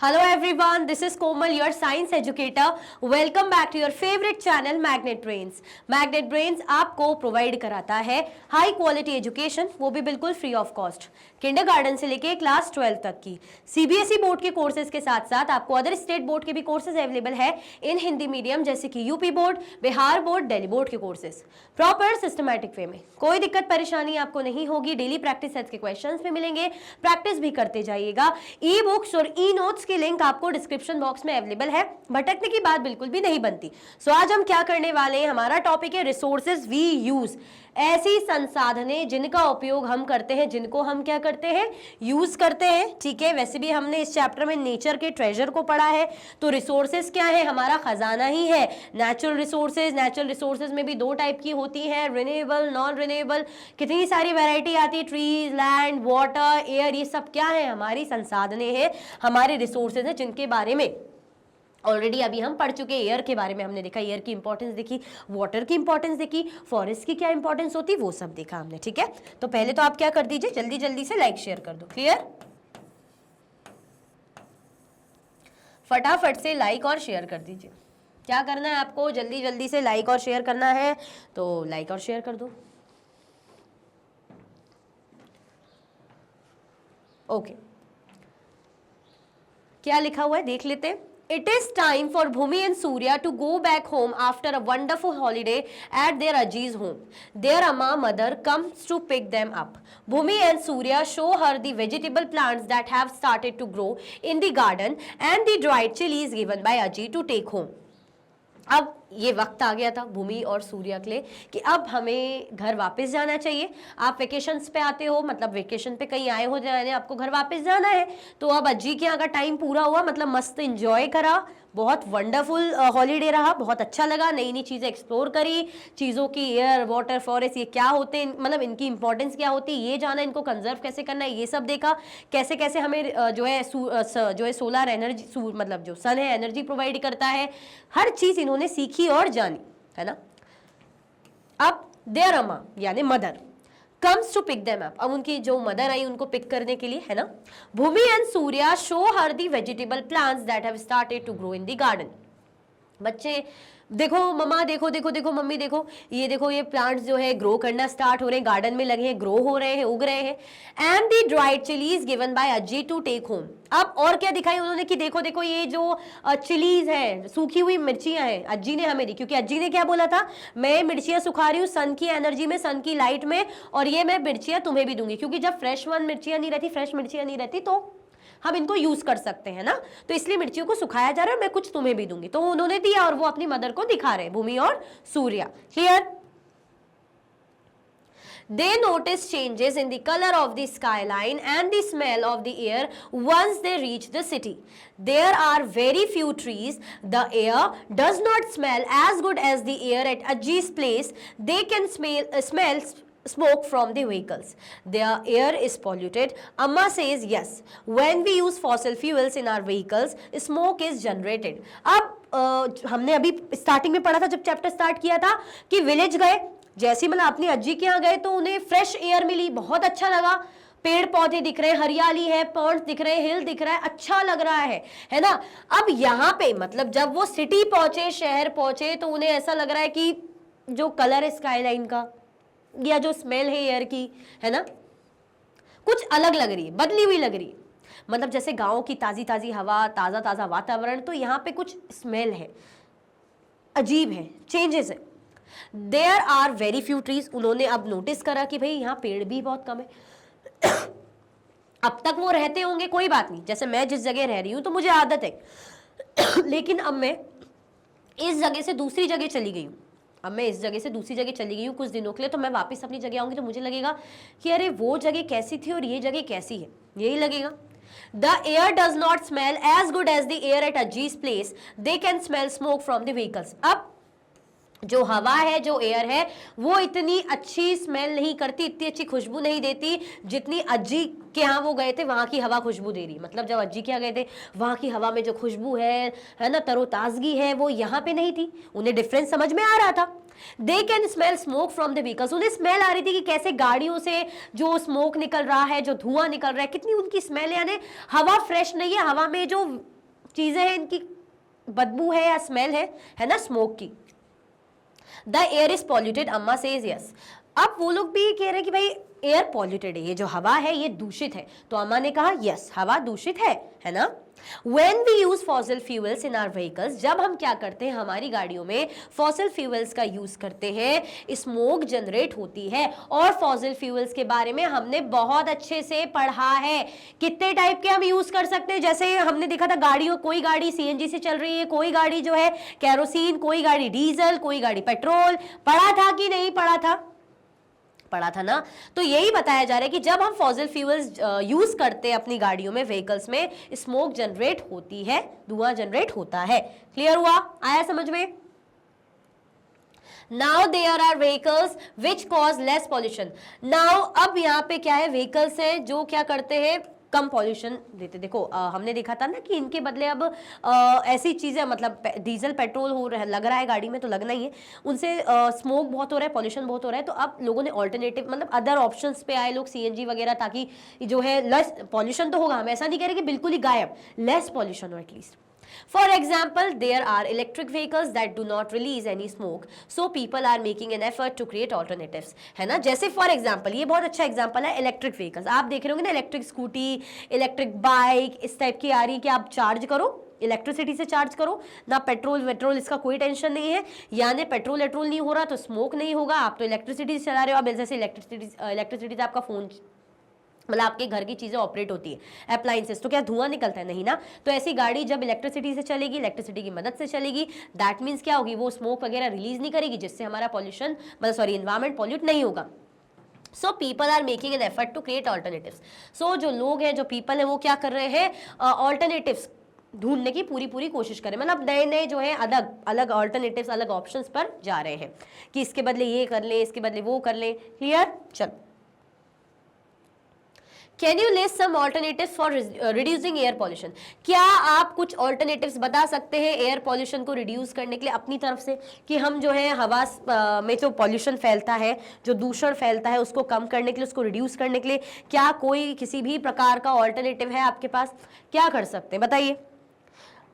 Hello everyone, this is Komal, your science educator. Welcome back to your favorite channel Magnet Brains. Magnet Brains आपको provide कराता है high quality education, वो भी बिल्कुल free of cost, kindergarten से लेके class 12 तक की सीबीएसई बोर्ड के कोर्सेज के साथ साथ आपको अदर स्टेट बोर्ड के भी कोर्सेज अवेलेबल है इन हिंदी मीडियम, जैसे कि UP board, Bihar board, Delhi board के कोर्सेज प्रॉपर सिस्टमैटिक वे में। कोई दिक्कत परेशानी आपको नहीं होगी। डेली प्रैक्टिस सेट्स के क्वेश्चंस भी मिलेंगे, प्रैक्टिस भी करते जाइएगा। ई बुक्स और ई नोट्स की लिंक आपको डिस्क्रिप्शन बॉक्स में अवेलेबल है, भटकने की बात बिल्कुल भी नहीं बनती। सो आज हम क्या करने वाले हैं, हमारा टॉपिक है रिसोर्सेज वी यूज, ऐसी संसाधनें जिनका उपयोग हम करते हैं, जिनको हम क्या करते हैं, यूज करते हैं। ठीक है, वैसे भी हमने इस चैप्टर में नेचर के ट्रेजर को पढ़ा है, तो रिसोर्सेज क्या है, हमारा खजाना ही है। नेचुरल रिसोर्सेज में भी दो टाइप की होती है, रिन्यूएबल, नॉन रिन्यूएबल, कितनी सारी वैरायटी आती है, ट्रीज, लैंड, वाटर, एयर, ये सब क्या है, हमारी संसाधनें हैं, हमारे रिसोर्सेज हैं, जिनके बारे में ऑलरेडी अभी हम पढ़ चुके। एयर के बारे में हमने देखा, एयर की इंपॉर्टेंस देखी, वाटर की इंपॉर्टेंस देखी, फॉरेस्ट की क्या इंपॉर्टेंस होती, वो सब देखा हमने। ठीक है, तो पहले तो आप क्या कर दीजिए, जल्दी जल्दी से लाइक शेयर कर दो। क्लियर, फटाफट से लाइक और शेयर कर दीजिए। क्या करना है आपको, जल्दी जल्दी से लाइक और शेयर करना है, तो लाइक और शेयर कर दो। ओके, क्या लिखा हुआ है देख लेते हैं। It is time for Bhumi and Surya to go back home after a wonderful holiday at their Aji's home. Their Amma mother comes to pick them up. Bhumi and Surya show her the vegetable plants that have started to grow in the garden and the dried chilies given by Aji to take home. अब ये वक्त आ गया था भूमि और सूर्या के लिए कि अब हमें घर वापस जाना चाहिए। आप वेकेशंस पे आते हो, मतलब वेकेशन पे कहीं आए हो जाने, आपको घर वापस जाना है, तो अब अज्जी के यहाँ का टाइम पूरा हुआ, मतलब मस्त एंजॉय करा, बहुत वंडरफुल हॉलीडे रहा, बहुत अच्छा लगा, नई नई चीज़ें एक्सप्लोर करी, चीज़ों की, एयर, वाटर, फॉरेस्ट, ये क्या होते हैं, मतलब इनकी इंपॉर्टेंस क्या होती है, ये जाना, इनको कंजर्व कैसे करना है, ये सब देखा, कैसे कैसे हमें जो है सोलर एनर्जी, मतलब जो सन है एनर्जी प्रोवाइड करता है, हर चीज़ इन्होंने सीखी और जानी, है ना। अब देयर अम्मा यानी mother comes to pick them up, अब उनकी जो मदर आई उनको पिक करने के लिए, है ना। Bhoomi and Surya show her the vegetable plants that have started to grow in the garden. बच्चे देखो, मम्मा देखो, देखो देखो मम्मी देखो, ये देखो, ये प्लांट्स जो है ग्रो करना स्टार्ट हो रहे हैं, गार्डन में लगे हैं, ग्रो हो रहे हैं, उग रहे हैं। And the dried chillies given by ajji to take home. अब और क्या दिखाई उन्होंने कि देखो देखो, ये जो चिलीज है, सूखी हुई मिर्चियां हैं, अज्जी ने हमें दी, क्योंकि अज्जी ने क्या बोला था, मैं मिर्चियां सुखा रही हूँ सन की एनर्जी में, सन की लाइट में, और ये मैं मिर्चियां तुम्हें भी दूंगी, क्योंकि जब फ्रेश मिर्चियां नहीं रहती तो हम इनको यूज कर सकते हैं ना, तो इसलिए मिर्चियों को सुखाया जा रहा है, मैं कुछ तुम्हें भी दूंगी, तो उन्होंने दिया और वो अपनी मदर को दिखा रहे, भूमि और Surya. Clear, they notice changes in the color of the skyline and the smell of the air once they reach the city. There are very few trees. The air does not smell as good as the air at Ajji's place. They can smell smoke from the vehicles. Their air is polluted. Amma says yes. When we use fossil fuels in our vehicles, smoke is generated. अब हमने अभी starting में पढ़ा था, जब chapter start किया था, कि विलेज गए, जैसे मतलब अपनी अज्जी के यहाँ गए तो उन्हें फ्रेश एयर मिली, बहुत अच्छा लगा, पेड़ पौधे दिख रहे हैं, हरियाली है, पॉन्ड्स दिख रहे हैं, हिल दिख रहा है, अच्छा लग रहा है ना। अब यहाँ पे मतलब जब वो सिटी पहुंचे, शहर पहुंचे, तो उन्हें ऐसा लग रहा है कि जो कलर है स्काईलाइन का या जो स्मेल है एयर की, है ना, कुछ अलग लग रही है, बदली हुई लग रही है। मतलब जैसे गाँव की ताज़ी ताज़ी हवा, ताज़ा ताज़ा वातावरण, तो यहाँ पे कुछ स्मेल है, अजीब है, चेंजेस है। There are very few trees, उन्होंने अब नोटिस करा कि भाई यहाँ पेड़ भी बहुत कम है। अब तक वो रहते होंगे, कोई बात नहीं, जैसे मैं जिस जगह रह रही हूँ तो मुझे आदत है, लेकिन अब मैं इस जगह से दूसरी जगह चली गई हूँ, अब मैं इस जगह से दूसरी जगह चली गई हूँ कुछ दिनों के लिए, तो मैं वापस अपनी जगह आऊंगी तो मुझे लगेगा कि अरे वो जगह कैसी थी और ये जगह कैसी है, यही लगेगा। The air does not smell as good as the air at Ajji's place. They can smell smoke from the vehicles. अब जो हवा है, जो एयर है, वो इतनी अच्छी स्मेल नहीं करती, इतनी अच्छी खुशबू नहीं देती जितनी अज्जी के यहाँ वो गए थे, वहाँ की हवा खुशबू दे रही। मतलब जब अज्जी के यहाँ गए थे, वहाँ की हवा में जो खुशबू है ना, तरोताजगी है, वो यहाँ पे नहीं थी। उन्हें डिफरेंस समझ में आ रहा था। They can smell smoke from the vehicles, उन्हें स्मेल आ रही थी कि कैसे गाड़ियों से जो स्मोक निकल रहा है, जो धुआं निकल रहा है, कितनी उनकी स्मेल है, यानी हवा फ्रेश नहीं है, हवा में जो चीजें हैं, इनकी बदबू है या स्मेल है ना, स्मोक की। द एयर इज पॉल्यूटेड, अम्मा सेज यस। अब वो लोग भी कह रहे हैं कि भाई एयर पॉल्यूटेड है, ये जो हवा है ये दूषित है, तो अम्मा ने कहा यस, हवा दूषित है ना। When we use fossil fuels in our vehicles, जब हम क्या करते हैं हमारी गाड़ियों में fossil fuels का यूज करते हैं, स्मोक जनरेट होती है। और fossil fuels के बारे में हमने बहुत अच्छे से पढ़ा है, कितने टाइप के हम यूज कर सकते हैं। जैसे हमने देखा था गाड़ियों, कोई गाड़ी सीएनजी से चल रही है, कोई गाड़ी जो है कैरोसिन, कोई गाड़ी डीजल, कोई गाड़ी पेट्रोल। पढ़ा था कि नहीं पढ़ा था? पढ़ा था ना। तो यही बताया जा रहा है कि जब हम फॉसिल फ्यूल्स यूज करते हैं अपनी गाड़ियों में, व्हीकल्स में, स्मोक जनरेट होती है, धुआं जनरेट होता है। क्लियर हुआ? आया समझ में? Now there are vehicles which cause less pollution. Now अब यहाँ पे क्या है, व्हीकल्स हैं जो क्या करते हैं, कम पॉल्यूशन देते। देखो हमने देखा था ना कि इनके बदले अब ऐसी चीजें, मतलब डीजल पेट्रोल लग रहा है गाड़ी में, तो लगना ही है, उनसे स्मोक बहुत हो रहा है, पॉल्यूशन बहुत हो रहा है। तो अब लोगों ने ऑल्टरनेटिव, मतलब अदर ऑप्शंस पे आए लोग, सीएनजी वगैरह, ताकि जो है लेस पॉल्यूशन तो होगा, हम ऐसा नहीं कह रहे कि बिल्कुल ही गायब, लेस पॉल्यूशन हो at least. For example, there are electric vehicles that do not release any smoke, so people are making an effort to create alternatives, है ना। जैसे फॉर एग्जाम्पल, ये बहुत अच्छा एग्जाम्पल है, इलेक्ट्रिक व्हीकल्स आप देख रहे होंगे ना, इलेक्ट्रिक स्कूटी, इलेक्ट्रिक बाइक, इस टाइप की आ रही है कि आप चार्ज करो, इलेक्ट्रिसिटी से चार्ज करो ना, पेट्रोल वेट्रोल इसका कोई टेंशन नहीं है, यानी पेट्रोल वेट्रोल नहीं हो रहा तो स्मोक नहीं होगा, आप तो इलेक्ट्रिसिटी से चला रहे हो। अब जैसे इलेक्ट्रिसिटी से आपका फोन, मतलब आपके घर की चीजें ऑपरेट होती है, अप्लायंसेस, तो क्या धुआं निकलता है? नहीं ना। तो ऐसी गाड़ी जब इलेक्ट्रिसिटी से चलेगी, इलेक्ट्रिसिटी की मदद से चलेगी, दैट मीन्स क्या होगी, वो स्मोक वगैरह रिलीज नहीं करेगी, जिससे हमारा पॉल्यूशन, मतलब सॉरी, एनवायरमेंट पॉल्यूट नहीं होगा। So people are making an effort to create alternatives. So जो लोग हैं, जो पीपल है, वो क्या कर रहे हैं, ऑल्टरनेटिव्स ढूंढने की पूरी कोशिश करें, मतलब नए नए जो है अलग अलग ऑल्टरनेटिव्स, अलग ऑप्शंस पर जा रहे हैं कि इसके बदले ये कर ले, इसके बदले वो कर ले। क्लियर? चलो, can you list some alternatives for reducing air pollution. क्या आप कुछ ऑल्टरनेटिव्स बता सकते हैं एयर पॉल्यूशन को रिड्यूस करने के लिए अपनी तरफ से, कि हम जो है हवा में जो पॉल्यूशन फैलता है, जो दूषण फैलता है, उसको कम करने के लिए, उसको रिड्यूस करने के लिए क्या कोई किसी भी प्रकार का ऑल्टरनेटिव है आपके पास? क्या कर सकते हैं बताइए।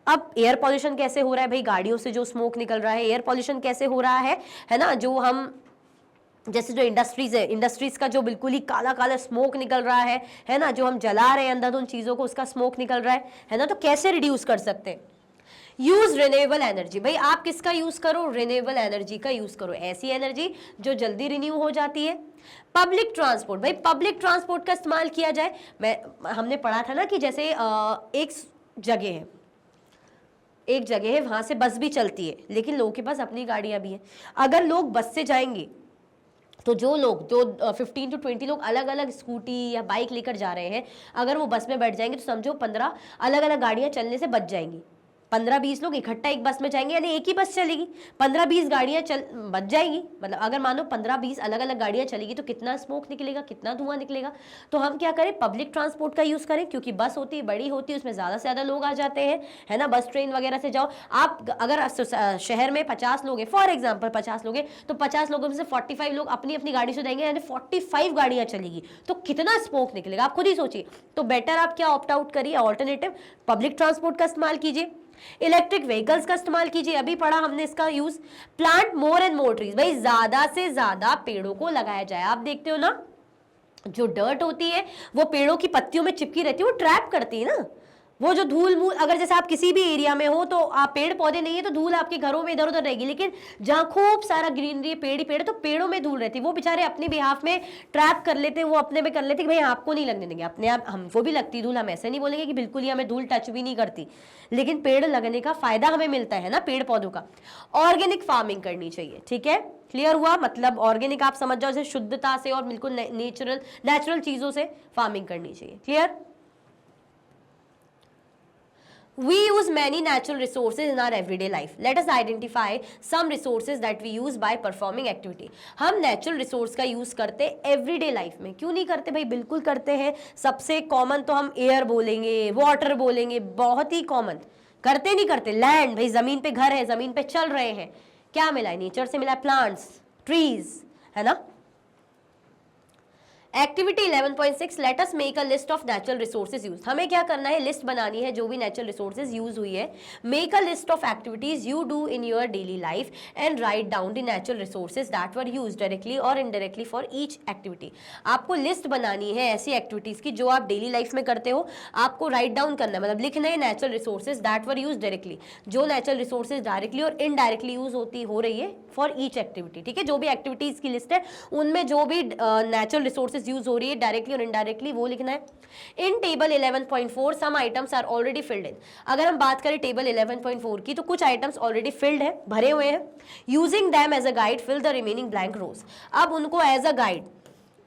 अब एयर पॉल्यूशन कैसे हो रहा है भाई, गाड़ियों से जो स्मोक निकल रहा है, एयर पॉल्यूशन कैसे हो रहा है ना, जो हम जैसे जो इंडस्ट्रीज है, इंडस्ट्रीज का जो बिल्कुल ही काला काला स्मोक निकल रहा है ना, जो हम जला रहे हैं अंदर उन चीजों को, उसका स्मोक निकल रहा है ना, तो कैसे रिड्यूस कर सकते हैं? Use renewable energy. भाई आप किसका यूज करो? रिन्यूएबल एनर्जी का यूज करो, ऐसी एनर्जी जो जल्दी रिन्यू हो जाती है। पब्लिक ट्रांसपोर्ट, भाई पब्लिक ट्रांसपोर्ट का इस्तेमाल किया जाए। हमने पढ़ा था ना कि जैसे एक जगह है वहां से बस भी चलती है, लेकिन लोगों के पास अपनी गाड़ियां भी हैं। अगर लोग बस से जाएंगे तो जो 15 to 20 लोग अलग अलग स्कूटी या बाइक लेकर जा रहे हैं, अगर वो बस में बैठ जाएंगे तो समझो 15 अलग अलग गाड़ियां चलने से बच जाएंगी। 15-20 लोग इकट्ठा एक बस में जाएंगे, यानी एक ही बस चलेगी, 15-20 गाड़ियां बच जाएंगी। मतलब अगर मानो 15-20 अलग अलग गाड़ियां चलेगी तो कितना स्मोक निकलेगा, कितना धुआं निकलेगा। तो हम क्या करें, पब्लिक ट्रांसपोर्ट का यूज करें, क्योंकि बस होती है, बड़ी होती है, उसमें ज्यादा से ज्यादा लोग आ जाते हैं, है ना। बस ट्रेन वगैरह से जाओ आप, अगर शहर में 50 लोग हैं, फॉर एग्जाम्पल 50 लोग हैं, तो 50 लोगों में से 45 लोग अपनी अपनी गाड़ी से जाएंगे, यानी 45 गाड़ियां चलेगी, तो कितना स्मोक निकलेगा, आप खुद ही सोचिए। तो बेटर आप क्या ऑप्ट आउट करिए, ऑल्टरनेटिव पब्लिक ट्रांसपोर्ट का इस्तेमाल कीजिए, इलेक्ट्रिक व्हीकल्स का इस्तेमाल कीजिए, अभी पढ़ा हमने इसका use. Plant more and more trees, भाई ज्यादा से ज्यादा पेड़ों को लगाया जाए। आप देखते हो ना, जो डर्ट होती है वो पेड़ों की पत्तियों में चिपकी रहती है, वो ट्रैप करती है ना, वो जो धूल मूल, अगर जैसे आप किसी भी एरिया में हो तो आप पेड़ पौधे नहीं है तो धूल आपके घरों में इधर उधर रहेगी, लेकिन जहाँ खूब सारा ग्रीनरी, पेड़ ही पेड़, तो पेड़ों में धूल रहती है, वो बेचारे अपने बिहाफ में ट्रैप कर लेते हैं, वो अपने में कर लेते कि भाई आपको नहीं लगने देंगे, अपने आप हमको भी लगती धूल, हम ऐसे नहीं बोलेंगे कि बिल्कुल ही हमें धूल टच भी नहीं करती, लेकिन पेड़ लगने का फायदा हमें मिलता है ना पेड़ पौधों का। ऑर्गेनिक फार्मिंग करनी चाहिए, ठीक है, क्लियर हुआ। मतलब ऑर्गेनिक आप समझ जाओ, जैसे शुद्धता से और बिल्कुल नेचुरल चीजों से फार्मिंग करनी चाहिए, clear. We use many natural resources in our everyday life. Let us identify some resources that we use by performing activity. हम natural resource का use करते everyday life में, क्यों नहीं करते भाई, बिल्कुल करते हैं। सबसे कॉमन तो हम एयर बोलेंगे, वाटर बोलेंगे, बहुत ही कॉमन। करते नहीं करते, लैंड, भाई जमीन पे घर है, जमीन पे चल रहे हैं, क्या मिला है, नेचर से मिला है, प्लांट्स, ट्रीज, है ना। Activity 11.6 let us make a list of natural resources use. हमें क्या करना है, लिस्ट बनानी है जो भी नेचुरल रिसोर्सेज यूज हुई है। Make a list of activities you do in your daily life and write down the natural resources that were use directly और इनडायरेक्टली फॉर ईच एक्टिविटी। आपको लिस्ट बनानी है ऐसी एक्टिविटीज की जो आप डेली लाइफ में करते हो, आपको राइट डाउन करना है, मतलब लिखना है natural resources that were use directly, जो नेचुरल रिसोर्सेज डायरेक्टली और इनडायरेक्टली यूज हो रही है फॉर ईच एक्टिविटी। ठीक है, जो भी एक्टिविटीज की लिस्ट है उनमें जो भी नेचुरल रिसोर्सेज यूज हो रही है डायरेक्टली और इनडायरेक्टली वो लिखना है। In table 11.4 some items are already filled in. अगर हम बात करें टेबल 11.4 की तो कुछ आइटम्स ऑलरेडी फिल्ड है, भरे हुए हैं। Using them as a guide fill the remaining blank rows. अब उनको एज अ गाइड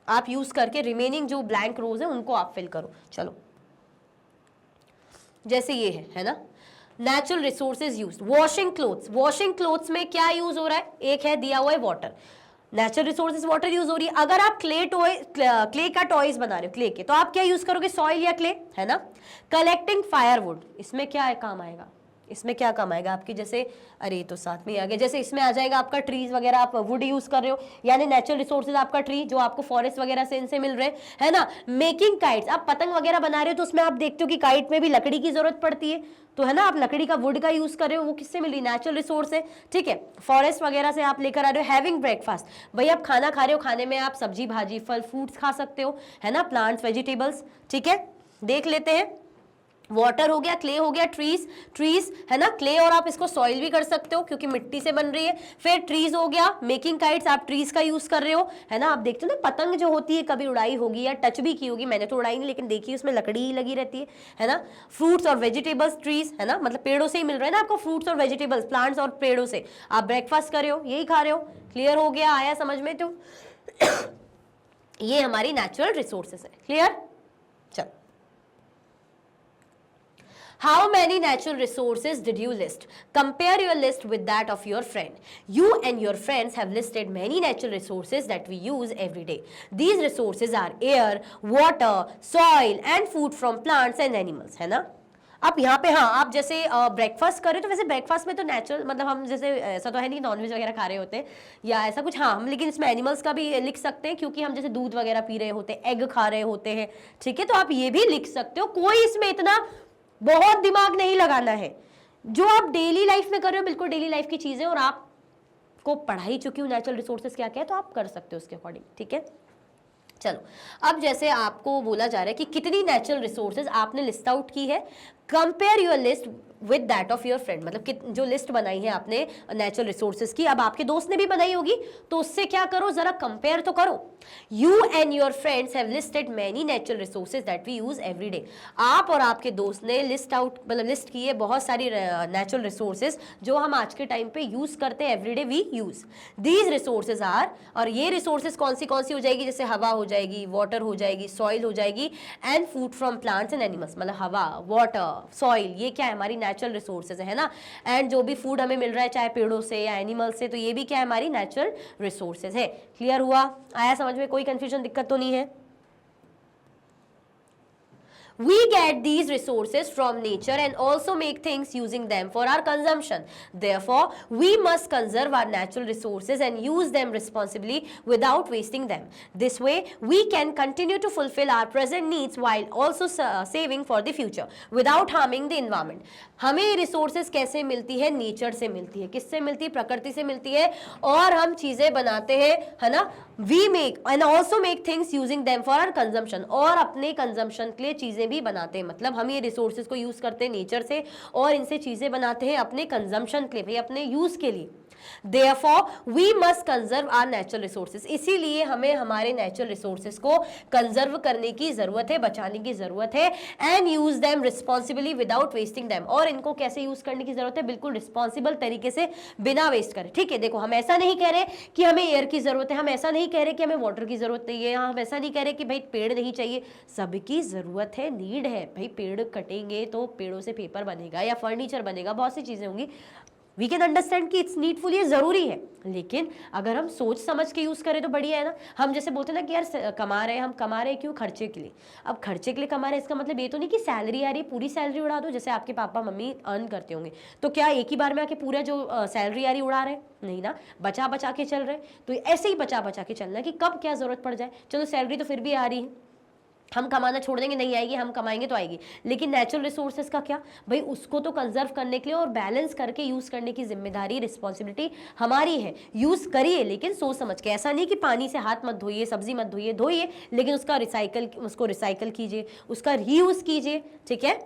आप यूज करके रिमेनिंग जो ब्लैंक रोज है उनको आप फिल करो। चलो, जैसे ये है ना, natural resources use. Washing clothes, washing clothes में क्या यूज हो रहा है, एक है दिया हुआ है water, natural resources water use हो रही है। अगर आप क्ले का टॉयज बना रहे हो, क्ले के, तो आप क्या यूज करोगे, सॉइल या क्ले, है ना। कलेक्टिंग फायरवुड, इसमें क्या है काम आएगा, इसमें क्या काम आएगा आपकी, जैसे अरे तो साथ में आ गया, जैसे इसमें आ जाएगा आपका ट्रीज वगैरह, आप वुड यूज कर रहे हो, यानी नेचुरल रिसोर्सेज आपका ट्री जो आपको फॉरेस्ट वगैरह से इनसे मिल रहे हैं, है ना। मेकिंग काइट्स, आप पतंग वगैरह बना रहे हो तो उसमें आप देखते हो कि काइट में भी लकड़ी की जरूरत पड़ती है, तो है ना, आप लकड़ी का वुड का यूज कर रहे हो, वो किससे मिल रही, नेचुरल रिसोर्स है। ठीक है, फॉरेस्ट वगैरह से आप लेकर आ रहे हो। हैविंग ब्रेकफास्ट, भाई आप खाना खा रहे हो, खाने में आप सब्जी भाजी फल फ्रूट्स खा सकते हो, है ना, प्लांट्स वेजिटेबल्स। ठीक है, देख लेते हैं। वाटर हो गया, क्ले हो गया, ट्रीज है ना, क्ले, और आप इसको सॉइल भी कर सकते हो क्योंकि मिट्टी से बन रही है। फिर ट्रीज हो गया, मेकिंग काइट्स, आप ट्रीज का यूज कर रहे हो, है ना। आप देखते हो ना पतंग जो होती है, कभी उड़ाई होगी या टच भी की होगी, मैंने तो उड़ाई नहीं लेकिन देखी, उसमें लकड़ी ही लगी रहती है ना। फ्रूट्स और वेजिटेबल्स, ट्रीज, है ना, मतलब पेड़ों से ही मिल रहा है ना आपको फ्रूट्स और वेजिटेबल्स, प्लांट्स और पेड़ों से। आप ब्रेकफास्ट कर रहे हो, यही खा रहे हो। क्लियर हो गया, आया समझ में, तो ये हमारी नेचुरल रिसोर्सेज है। क्लियर, चलो। How many natural resources did you list? Compare your list with that of your friend. You and your friends have listed many natural resources that we use every day. These resources are air, water, soil and food from plants and animals, है ना। अब यहाँ पे हाँ, आप जैसे breakfast कर रहे हो तो वैसे ब्रेकफास्ट में तो नेचुरल, मतलब हम जैसे ऐसा तो है नहीं नॉनवेज वगैरह खा रहे होते हैं या ऐसा कुछ, हाँ हम, लेकिन इसमें एनिमल्स का भी लिख सकते हैं क्योंकि हम जैसे दूध वगैरह पी रहे होते हैं, एग खा रहे होते हैं। ठीक है, तो आप ये भी लिख सकते हो, कोई इसमें इतना बहुत दिमाग नहीं लगाना है। जो आप डेली लाइफ में कर रहे हो बिल्कुल डेली लाइफ की चीजें, और आपको पढ़ा ही चुकी हूँ नेचुरल रिसोर्सेज क्या क्या है, तो आप कर सकते हो उसके अकॉर्डिंग। ठीक है, चलो। अब जैसे आपको बोला जा रहा है कि कितनी नेचुरल रिसोर्सेज आपने लिस्ट आउट की है, compare your list with that of your friend, मतलब जो लिस्ट बनाई है आपने नेचुरल रिसोर्सेज की, अब आपके दोस्त ने भी बनाई होगी तो उससे क्या करो, जरा कंपेयर तो करो। You and your friends have listed many natural resources that we use every day. आप और आपके दोस्त ने लिस्ट की है बहुत सारी नेचुरल रिसोर्सेज जो हम आज के टाइम पे यूज करते हैं, everyday we use. These resources are, और ये रिसोर्सेज कौन सी हो जाएगी, जैसे हवा हो जाएगी, वाटर हो जाएगी, सॉइल हो जाएगी, and food from plants and animals, मतलब हवा, वाटर, सॉइल, ये क्या है हमारी नेचुरल रिसोर्सेज है ना। एंड जो भी फूड हमें मिल रहा है चाहे पेड़ों से या एनिमल से, तो ये भी क्या है हमारी नेचुरल रिसोर्सेज है। क्लियर हुआ, आया समझ में, कोई कंफ्यूजन दिक्कत तो नहीं है। We get these resources from nature and also make things using them for our consumption. Therefore, we must conserve our natural resources and use them responsibly without wasting them. This way, we can continue to fulfill our present needs while also saving for the future without harming the environment. हमें resources कैसे मिलती है, nature से मिलती है, किससे मिलती है, प्रकृति से मिलती है, और हम चीजें बनाते हैं, है ना। We make and also make things using them for our consumption, और अपने कंजम्पशन के लिए चीजें भी बनाते हैं, मतलब हम ये रिसोर्सेज को यूज करते हैं नेचर से और इनसे चीजें बनाते हैं अपने कंजम्पशन के लिए, भाई अपने यूज के लिए। Therefore, we must conserve our natural resources. इसीलिए हमें हमारे नेचुरल रिसोर्सेज को कंजर्व करने की जरूरत है, बचाने की जरूरत है, and use them responsibly without wasting them, और इनको कैसे यूज करने की जरूरत है, बिल्कुल रिस्पॉन्सिबल तरीके से, बिना वेस्ट करे। ठीक है, देखो हम ऐसा नहीं कह रहे कि हमें एयर की जरूरत है, हम ऐसा नहीं कह रहे कि हमें वाटर की जरूरत नहीं है, हम ऐसा नहीं कह रहे कि भाई पेड़ नहीं चाहिए, सबकी जरूरत है, नीड है भाई। पेड़ कटेंगे तो पेड़ों से पेपर बनेगा या फर्नीचर बनेगा, बहुत सी चीजें होंगी, वी कैन अंडरस्टैंड कि इट्स नीडफुल, ये जरूरी है, लेकिन अगर हम सोच समझ के यूज करें तो बढ़िया है ना। हम जैसे बोलते हैं ना कि यार कमा रहे हैं, हम कमा रहे हैं क्यों? खर्चे के लिए। अब खर्चे के लिए कमा रहे हैं, इसका मतलब ये तो नहीं कि सैलरी आ रही है पूरी सैलरी उड़ा दो, जैसे आपके पापा मम्मी अर्न करते होंगे, तो क्या एक ही बार में आके पूरा जो सैलरी आ रही उड़ा रहे हैं? नहीं ना, बचा बचा के चल रहे। तो ऐसे ही बचा बचा के चलना है कि कब क्या जरूरत पड़ जाए। चलो सैलरी तो फिर भी आ रही है, हम कमाना छोड़ देंगे, नहीं आएगी, हम कमाएंगे तो आएगी, लेकिन नेचुरल रिसोर्सेज का क्या भाई? उसको तो कंजर्व करने के लिए और बैलेंस करके यूज करने की जिम्मेदारी, रिस्पॉन्सिबिलिटी हमारी है। यूज करिए लेकिन सोच समझ के। ऐसा नहीं कि पानी से हाथ मत धोइए, सब्जी मत धोइए, धोइए लेकिन उसको रिसाइकल कीजिए, उसका रीयूज कीजिए, ठीक है।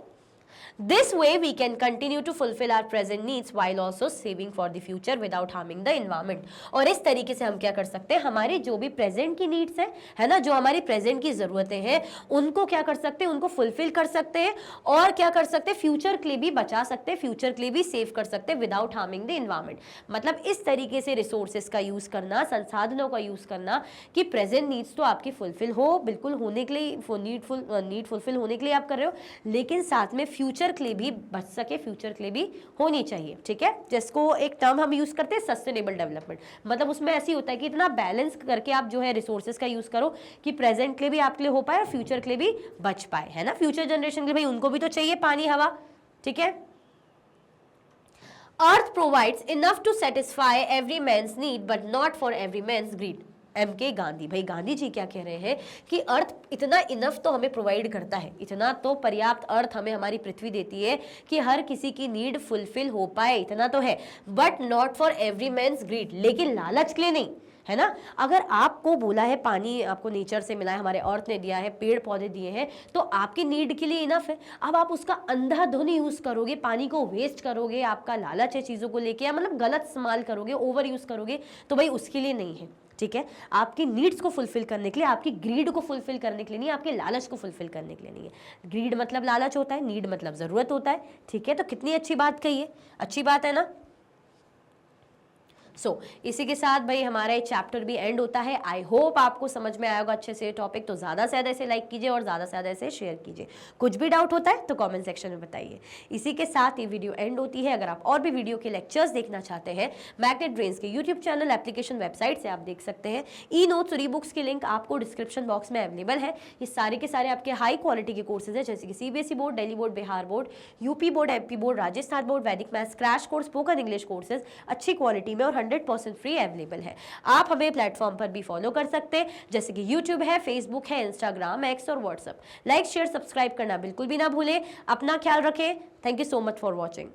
This way we can continue to fulfill our present needs while also saving for the future without harming the environment। और इस तरीके से हम क्या कर सकते हैं, हमारे जो भी प्रेजेंट की नीड्स है ना, जो हमारी प्रेजेंट की जरूरतें हैं, उनको क्या कर सकते हैं, उनको फुलफिल कर सकते हैं, और क्या कर सकते हैं, फ्यूचर के लिए भी बचा सकते हैं, फ्यूचर के लिए भी सेव कर सकते हैं विदाउट हार्मिंग द एनवायरमेंट। मतलब इस तरीके से रिसोर्सेज का यूज करना, संसाधनों का यूज करना कि प्रेजेंट नीड्स तो आपकी फुलफिल हो, बिल्कुल होने के लिए, नीड फुलफिल होने के लिए आप कर रहे हो, लेकिन साथ में फ्यूचर के लिए भी बच सके, फ्यूचर के लिए भी होनी चाहिए, ठीक है। जिसको एक टर्म हम यूज करते हैं सस्टेनेबल डेवलपमेंट, मतलब उसमें ऐसी होता है कि इतना बैलेंस करके आप जो है रिसोर्सेज का यूज करो कि प्रेजेंट के लिए भी आपके लिए हो पाए और फ्यूचर के लिए भी बच पाए, है ना। फ्यूचर जनरेशन के लिए भाई उनको भी तो चाहिए पानी हवा, ठीक है। Earth provides enough to satisfy every man's need but not for every man's greed. MK Gandhi, भाई गांधी जी क्या कह रहे हैं कि अर्थ इतना इनफ तो हमें प्रोवाइड करता है, इतना तो पर्याप्त अर्थ हमें हमारी पृथ्वी देती है कि हर किसी की नीड फुलफिल हो पाए, इतना तो है, but not for every man's greed, लेकिन लालच के लिए नहीं, है ना। अगर आपको बोला है पानी आपको नेचर से मिला है, हमारे अर्थ ने दिया है, पेड़ पौधे दिए हैं, तो आपकी नीड के लिए इनफ है। अब आप उसका अंधाधुन यूज करोगे, पानी को वेस्ट करोगे, आपका लालच है चीजों को लेके, या मतलब गलत इस्तेमाल करोगे, ओवर यूज करोगे, तो भाई उसके लिए नहीं है, ठीक है। आपकी नीड्स को फुलफिल करने के लिए, आपकी ग्रीड को फुलफिल करने के लिए नहीं, आपके लालच को फुलफिल करने के लिए नहीं है। ग्रीड मतलब लालच होता है, नीड मतलब जरूरत होता है, ठीक है। तो कितनी अच्छी बात कही है, अच्छी बात है ना। इसी के साथ भाई हमारा ये चैप्टर भी एंड होता है। आई होप आपको समझ में आया होगा अच्छे से टॉपिक, तो ज़्यादा से ज़्यादा इसे लाइक कीजिए और ज़्यादा से ज़्यादा इसे शेयर कीजिए। कुछ भी डाउट होता है तो कमेंट सेक्शन में बताइए। इसी के साथ ये वीडियो एंड होती है। अगर आप और भी वीडियो के लेक्चर्स देखना चाहते हैं, मैग्नेट ब्रेन्स के यूट्यूब चैनल, एप्लीकेशन, वेबसाइट से आप देख सकते हैं। ई नोट्स और ई बुक्स की लिंक आपको डिस्क्रिप्शन बॉक्स में अवेलेबल है। ये सारे के सारे आपके हाई क्वालिटी के कोर्सेज है, जैसे कि CBSE board, Delhi board, Bihar board, UP board, MP board, Rajasthan board, Vedic maths, crash course, spoken English courses अच्छी क्वालिटी में और 100% फ्री अवेलेबल है। आप हमें प्लेटफॉर्म पर भी फॉलो कर सकते हैं, जैसे कि यूट्यूब है, फेसबुक है, इंस्टाग्राम, एक्स और व्हाट्सएप। लाइक शेयर सब्सक्राइब करना बिल्कुल भी ना भूलें। अपना ख्याल रखें। Thank you so much for watching.